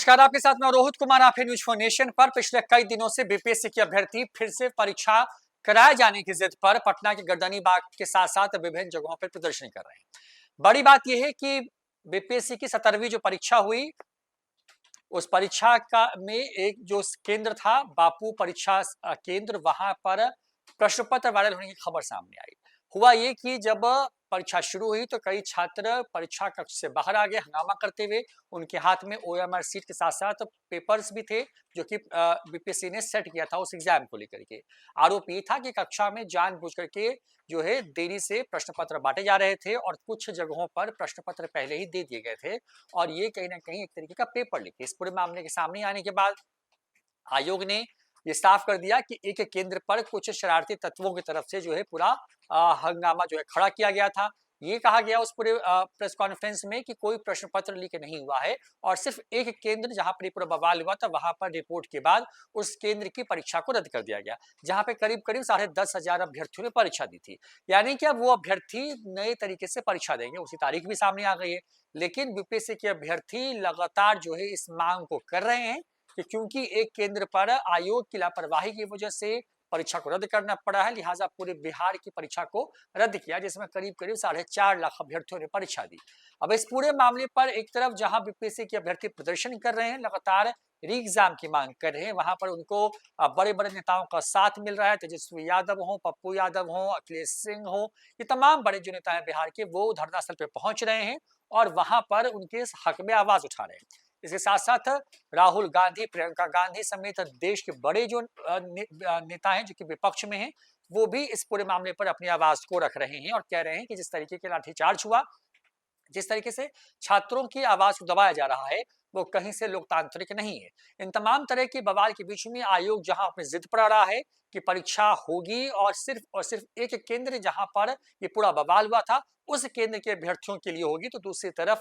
नमस्कार, आपके साथ मैं रोहित कुमार। आप है न्यूज फॉर नेशन पर। पिछले कई दिनों से बीपीएससी के अभ्यर्थी फिर से परीक्षा कराए जाने की जिद पर पटना के गर्दनी बाग के साथ साथ विभिन्न जगहों पर प्रदर्शन कर रहे हैं। बड़ी बात यह है कि बीपीएससी की 17वीं जो परीक्षा हुई, उस परीक्षा का में एक जो केंद्र था बापू परीक्षा केंद्र, वहां पर प्रश्न पत्र वायरल होने की खबर सामने आई। हुआ ये कि जब परीक्षा शुरू हुई तो कई छात्र परीक्षा कक्ष से बाहर आ गए हंगामा करते हुए। उनके हाथ में ओएमआर सीट के साथ साथ पेपर्स भी थे जो कि बीपीएससी ने सेट किया था उस एग्जाम को लेकर के। आरोप ये था कि कक्षा में जानबूझ करके जो है देरी से प्रश्न पत्र बांटे जा रहे थे और कुछ जगहों पर प्रश्न पत्र पहले ही दे दिए गए थे और ये कहीं ना कहीं एक तरीके का पेपर लीक है। इस पूरे मामले के सामने आने के बाद आयोग ने ये साफ कर दिया कि एक केंद्र पर कुछ शरारती तत्वों की तरफ से जो है पूरा हंगामा जो है खड़ा किया गया था। ये कहा गया उस पूरे प्रेस कॉन्फ्रेंस में कि कोई प्रश्न पत्र लीक नहीं हुआ है और सिर्फ एक केंद्र जहां पर पूरा बवाल हुआ था वहां पर रिपोर्ट के बाद उस केंद्र की परीक्षा को रद्द कर दिया गया, जहां पे करीब करीब 10,500 अभ्यर्थियों ने परीक्षा दी थी। यानी कि अब वो अभ्यर्थी नए तरीके से परीक्षा देंगे, उसकी तारीख भी सामने आ गई है। लेकिन बीपीएससी के अभ्यर्थी लगातार जो है इस मांग को कर रहे हैं कि क्योंकि एक केंद्र पर आयोग की लापरवाही की वजह से परीक्षा को रद्द करना पड़ा है, लिहाजा पूरे बिहार की परीक्षा को रद्द किया, जिसमें करीब करीब 4.5 लाख अभ्यर्थियों ने परीक्षा दी। अब इस पूरे मामले पर एक तरफ जहां बीपीएससी के अभ्यर्थी प्रदर्शन कर रहे हैं, लगातार री एग्जाम की मांग कर रहे हैं, वहां पर उनको बड़े बड़े नेताओं का साथ मिल रहा है। तेजस्वी यादव हो, पप्पू यादव हो, अखिलेश सिंह हो, ये तमाम बड़े जो नेता है बिहार के, वो धरना स्थल पे पहुंच रहे हैं और वहां पर उनके हक में आवाज उठा रहे हैं। इसके साथ साथ राहुल गांधी, प्रियंका गांधी समेत देश के बड़े जो नेता हैं जो कि विपक्ष में हैं, वो भी इस पूरे मामले पर अपनी आवाज को रख रहे हैं और कह रहे हैं कि जिस तरीके के लाठीचार्ज हुआ, जिस तरीके से छात्रों की आवाज को दबाया जा रहा है, वो कहीं से लोकतांत्रिक नहीं है। इन तमाम तरह के बवाल के बीच में आयोग जहां अपनी जिद पर आ रहा है कि परीक्षा होगी और सिर्फ एक केंद्र जहां पर ये पूरा बवाल हुआ था उस केंद्र के अभ्यर्थियों के लिए होगी, तो दूसरी तरफ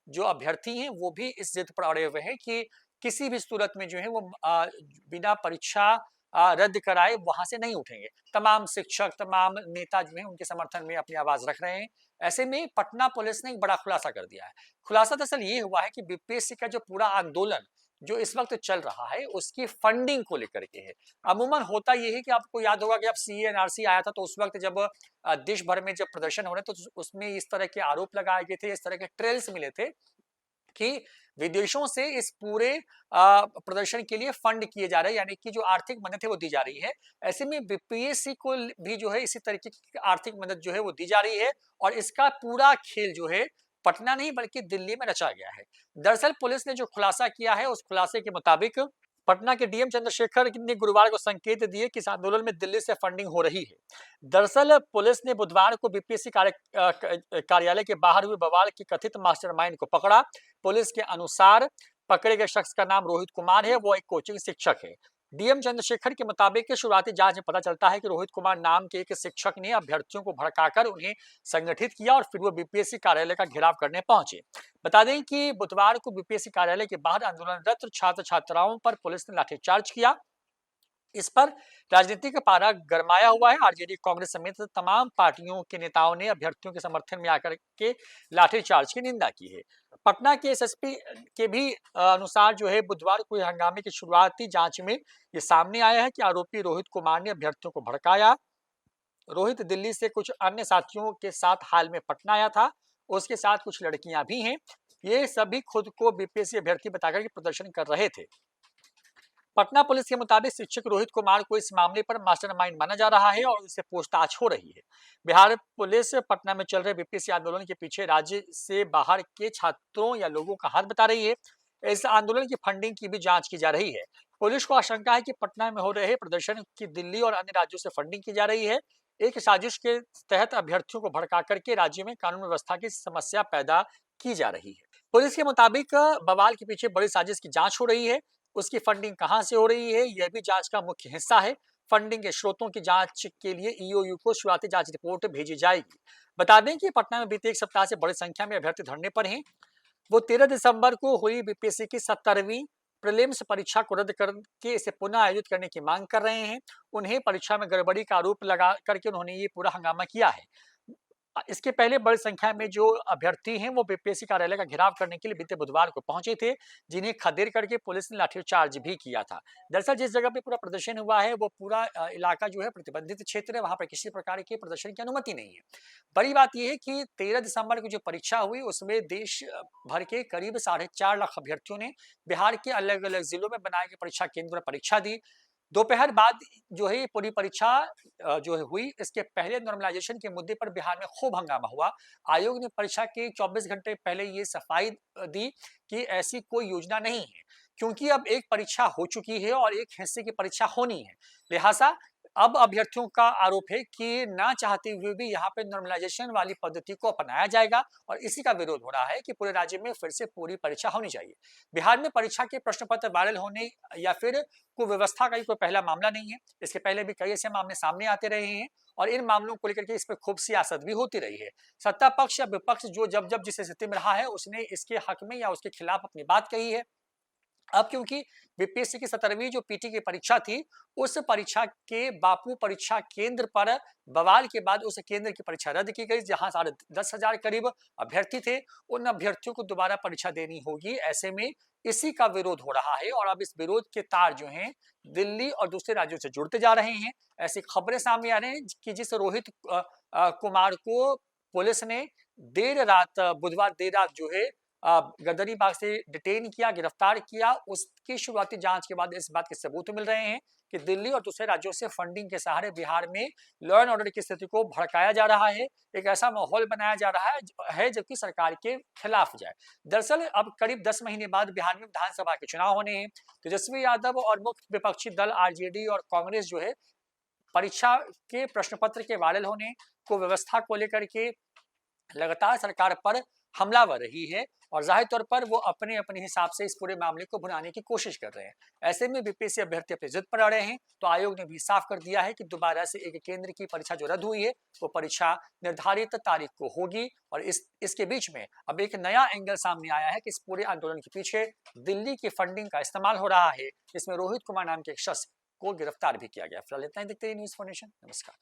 जो अभ्यर्थी हैं वो भी इस जिद पर अड़े हुए हैं कि किसी भी सूरत में जो है वो बिना परीक्षा रद्द कराए वहां से नहीं उठेंगे। तमाम शिक्षक, तमाम नेता जो है उनके समर्थन में अपनी आवाज रख रहे हैं। ऐसे में पटना पुलिस ने एक बड़ा खुलासा कर दिया है। खुलासा दरअसल ये हुआ है कि बीपीएससी का जो पूरा आंदोलन जो इस वक्त चल रहा है उसकी फंडिंग को लेकर के है। अमूमन होता ये है कि आपको याद होगा कि अब सीएनआरसी आया था तो उस वक्त जब देश भर में जब प्रदर्शन हो रहे तो उसमें इस तरह के आरोप लगाए गए थे, इस तरह के ट्रेल्स मिले थे कि विदेशों से इस पूरे प्रदर्शन के लिए फंड किए जा रहे हैं, यानी कि जो आर्थिक मदद है वो दी जा रही है। ऐसे में बीपीएससी को भी जो है इसी तरीके की आर्थिक मदद जो है वो दी जा रही है और इसका पूरा खेल जो है पटना नहीं बल्कि दिल्ली में रचा गया है। दरअसल पुलिस ने जो खुलासा किया है उस खुलासे के मुताबिक पटना के डीएम चंद्रशेखर ने गुरुवार को संकेत दिए कि इस आंदोलन में दिल्ली से फंडिंग हो रही है। दरअसल पुलिस ने बुधवार को बीपीएससी कार्यालय के बाहर हुए बवाल के कथित मास्टरमाइंड को पकड़ा। पुलिस के अनुसार पकड़े गए शख्स का नाम रोहित कुमार है, वो एक कोचिंग शिक्षक है। डीएम चंद्रशेखर के मुताबिक शुरुआती जांच में पता चलता है कि रोहित कुमार नाम के एक शिक्षक ने अभ्यर्थियों को भड़काकर उन्हें संगठित किया और फिर वो बीपीएससी कार्यालय का घेराव करने पहुंचे। बता दें कि बुधवार को बीपीएससी कार्यालय के बाहर आंदोलनरत छात्र छात्राओं पर पुलिस ने लाठीचार्ज किया। इस पर राजनीति का पारा गरमाया हुआ है। आरजेडी, कांग्रेस समेत तमाम पार्टियों के नेताओं ने अभ्यर्थियों के समर्थन में आकर के लाठीचार्ज की निंदा की है। पटना के एसएसपी के भी अनुसार जो है बुधवार को हंगामे की शुरुआती जांच में ये सामने आया है कि आरोपी रोहित कुमार ने अभ्यर्थियों को भड़काया। रोहित दिल्ली से कुछ अन्य साथियों के साथ हाल में पटना आया था, उसके साथ कुछ लड़कियां भी हैं। ये सभी खुद को बीपीएससी अभ्यर्थी बताकर के प्रदर्शन कर रहे थे। पटना पुलिस के मुताबिक शिक्षक रोहित कुमार को इस मामले पर मास्टरमाइंड माना जा रहा है और उससे पूछताछ हो रही है। बिहार पुलिस पटना में चल रहे बीपीएससी आंदोलन के पीछे राज्य से बाहर के छात्रों या लोगों का हाथ बता रही है। इस आंदोलन की फंडिंग की भी जांच की जा रही है। पुलिस को आशंका है कि पटना में हो रहे प्रदर्शन की दिल्ली और अन्य राज्यों से फंडिंग की जा रही है। एक साजिश के तहत अभ्यर्थियों को भड़का करके राज्य में कानून व्यवस्था की समस्या पैदा की जा रही है। पुलिस के मुताबिक बवाल के पीछे बड़ी साजिश की जांच हो रही है। उसकी फंडिंग कहां से हो रही है यह भी जांच का मुख्य हिस्सा है। फंडिंग के स्रोतों की जांच के लिए ईओयू को शुरुआती जांच रिपोर्ट भेजी जाएगी। बता दें कि पटना में बीते एक सप्ताह से बड़ी संख्या में अभ्यर्थी धरने पर हैं। वो 13 दिसंबर को हुई बीपीएससी की 17वीं प्रीलिम्स परीक्षा को रद्द करके इसे पुनः आयोजित करने की मांग कर रहे हैं। उन्हें परीक्षा में गड़बड़ी का आरोप लगा करके उन्होंने ये पूरा हंगामा किया है। इसके पहले बड़ी संख्या में जो अभ्यर्थी हैं वो बीपीएससी कार्यालय का घेराव करने के लिए बीते बुधवार को पहुंचे थे, जिन्हें खदेड़ करके पुलिस ने लाठीचार्ज भी किया था। दरअसल जिस जगह पे पूरा प्रदर्शन हुआ है वो पूरा इलाका जो है प्रतिबंधित क्षेत्र है, वहां पर किसी प्रकार के प्रदर्शन की अनुमति नहीं है। बड़ी बात यह है कि 13 दिसंबर को जो परीक्षा हुई उसमें देश भर के करीब 4.5 लाख अभ्यर्थियों ने बिहार के अलग अलग जिलों में बनाए गए परीक्षा केंद्र पर परीक्षा दी। दोपहर बाद जो है ये पूरी परीक्षा जो है हुई। इसके पहले नॉर्मलाइजेशन के मुद्दे पर बिहार में खूब हंगामा हुआ। आयोग ने परीक्षा के 24 घंटे पहले ये सफाई दी कि ऐसी कोई योजना नहीं है, क्योंकि अब एक परीक्षा हो चुकी है और एक हिस्से की परीक्षा होनी है। लिहाजा अब अभ्यर्थियों का आरोप है कि ना चाहते हुए भी यहाँ पे नॉर्मलाइजेशन वाली पद्धति को अपनाया जाएगा और इसी का विरोध हो रहा है कि पूरे राज्य में फिर से पूरी परीक्षा होनी चाहिए। बिहार में परीक्षा के प्रश्न पत्र वायरल होने या फिर कुव्यवस्था का ही कोई पहला मामला नहीं है। इसके पहले भी कई ऐसे मामले सामने आते रहे हैं और इन मामलों को लेकर के इस पर खूब सियासत भी होती रही है। सत्ता पक्ष या विपक्ष जो जब जब जिस स्थिति में रहा है उसने इसके हक में या उसके खिलाफ अपनी बात कही है। अब क्योंकि बीपीएससी की 17वीं जो पीटी की परीक्षा थी, उस परीक्षा के बापू परीक्षा केंद्र पर बवाल के बाद उस केंद्र की परीक्षा रद्द की गई, जहां 10,500 करीब अभ्यर्थी थे। उन अभ्यर्थियों को दोबारा परीक्षा देनी होगी। ऐसे में इसी का विरोध हो रहा है और अब इस विरोध के तार जो हैं दिल्ली और दूसरे राज्यों से जुड़ते जा रहे हैं। ऐसी खबरें सामने आ रही हैं कि जिस रोहित कुमार को पुलिस ने बुधवार देर रात जो है गर्दनीबाग से डिटेन किया, गिरफ्तार किया, उसकी शुरुआती जांच के बाद इस बात के सबूत मिल रहे हैं कि दिल्ली और दूसरे राज्यों से फंडिंग के सहारे बिहार में लॉ एंड ऑर्डर की स्थिति को भड़काया जा रहा है। एक ऐसा माहौल बनाया जा रहा है जबकि सरकार के खिलाफ जाए। दरअसल अब करीब 10 महीने बाद बिहार में विधानसभा के चुनाव होने हैं। तेजस्वी यादव और मुख्य विपक्षी दल आरजेडी और कांग्रेस जो है परीक्षा के प्रश्न पत्र के वायरल होने को व्यवस्था को लेकर के लगातार सरकार पर हमलावर रही है और जाहिर तौर पर वो अपने अपने हिसाब से इस पूरे मामले को भुनाने की कोशिश कर रहे हैं। ऐसे में बीपीएससी अभ्यर्थी अपनी जिद पर अड़े हैं, तो आयोग ने भी साफ कर दिया है कि दोबारा से एक केंद्र की परीक्षा जो रद्द हुई है वो परीक्षा निर्धारित तारीख को होगी। और इसके बीच में अब एक नया एंगल सामने आया है कि इस पूरे आंदोलन के पीछे दिल्ली की फंडिंग का इस्तेमाल हो रहा है। इसमें रोहित कुमार नाम के एक शख्स को गिरफ्तार भी किया गया। फिलहाल इतना ही, देखते रहिए न्यूज़4नेशन। नमस्कार।